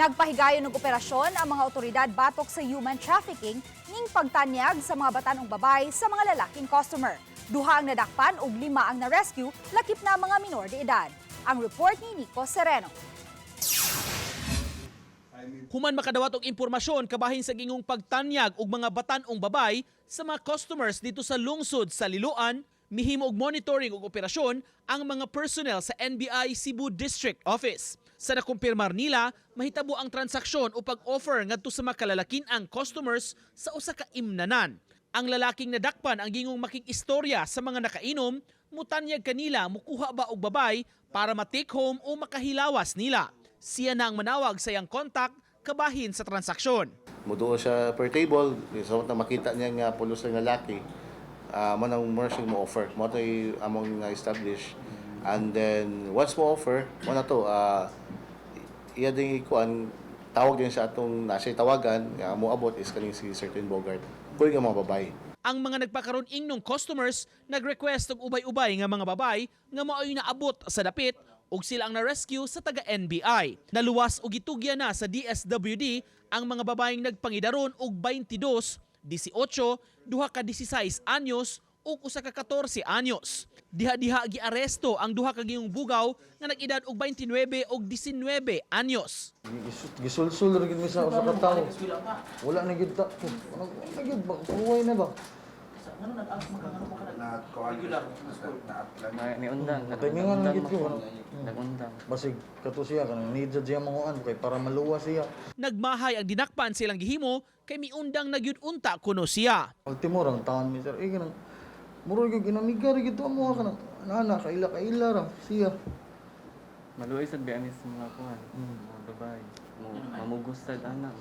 Nagpahigayon ng operasyon ang mga otoridad batok sa human trafficking ning pagtanyag sa mga batanong babay sa mga lalaking customer. Duha ang nadakpan ug 5 ang na-rescue, lakip na mga minor de edad. Ang report ni Nico Sereno. Human makadawat og impormasyon kabahin sa gingong pagtanyag og mga batanong babay sa mga customers dito sa lungsod sa Liloan, mihimo og monitoring og operasyon ang mga personnel sa NBI Cebu District Office. Sa nakumpirmar nila, mahitabo ang transaksyon o pag-offer ngadto sa mga kalalakin ang customers sa usa ka imnanan. Ang lalaking nadakpan ang gingong makikistorya sa mga nakainom, mutanyag kanila mukuha ba og babay para ma-take home o makahilawas nila. Siya na ang manawag sa iyang kontak kabahin sa transaksyon. Muduo siya per table, so na makita niya nga pulos ng lalaki, mo nang mo siyang mo-offer. Mo ito among na-establish. And then, once mo offer, mo na to, iya din ikuan, tawag din sa atong nasa tawagan, mo abot is kaning si Certain Bogart. Kung nga mga babay. Ang mga nagpakaroon ingnog customers nag-request og ubay-ubay nga mga babay nga mao'y naabot sa dapit ug sila ang na-rescue sa taga-NBI. Naluwas og gitugya na sa DSWD ang mga babayeng nagpangidaron og 22, 18, duha ka 16 anyos ug usa ka 14 anyos. Diha-diha giaresto ang duha ka gingong bugaw nga nag-edad og 29 ug 19 anyos. Gisulsul ra gid mi sa usa ka tawo. Wala na gid ta. Ano na gid ba? Kuway na ba? May undang. Timingan na gid ko. Nagundang. Basig kato siya kanang need siya manguan kay para maluwas siya. Nagmahay ang dinakpan silang gihimo kay miundang nagyud unta kuno siya. Ultimo rang taon mi sir. Kanang murag gyud ginamiga ra gid mo kanang nana kaila ra siya. Maluoy sad bianis mga kuan. Mga babae. Mamugos sad anak.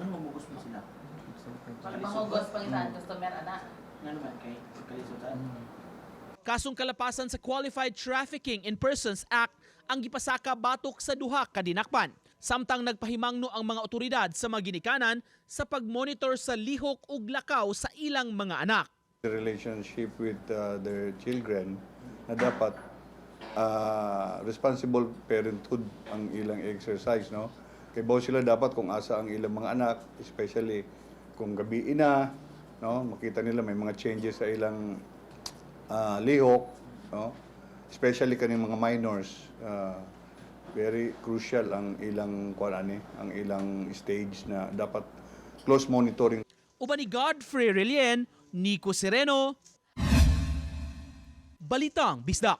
Ano mamugos mo sila? Pangugos pang isang customer, anak. Ano man kay kalisutan? Kasong kalapasan sa Qualified Trafficking in Persons Act ang gipasaka batok sa duha ka dinakpan. Samtang nagpahimangno ang mga otoridad sa mga ginikanan sa pagmonitor sa lihok ug lakaw sa ilang mga anak. The relationship with their children na dapat responsible parenthood ang ilang exercise, no? Kay bawo sila dapat kung asa ang ilang mga anak, especially kung gabi na, no? Makita nila may mga changes sa ilang lihok, no? Especially kaning mga minors, very crucial ang ilang ang ilang stage na dapat close monitoring. Uban ni Godfrey Relien, Nico Sereno, Balitang Bisdak.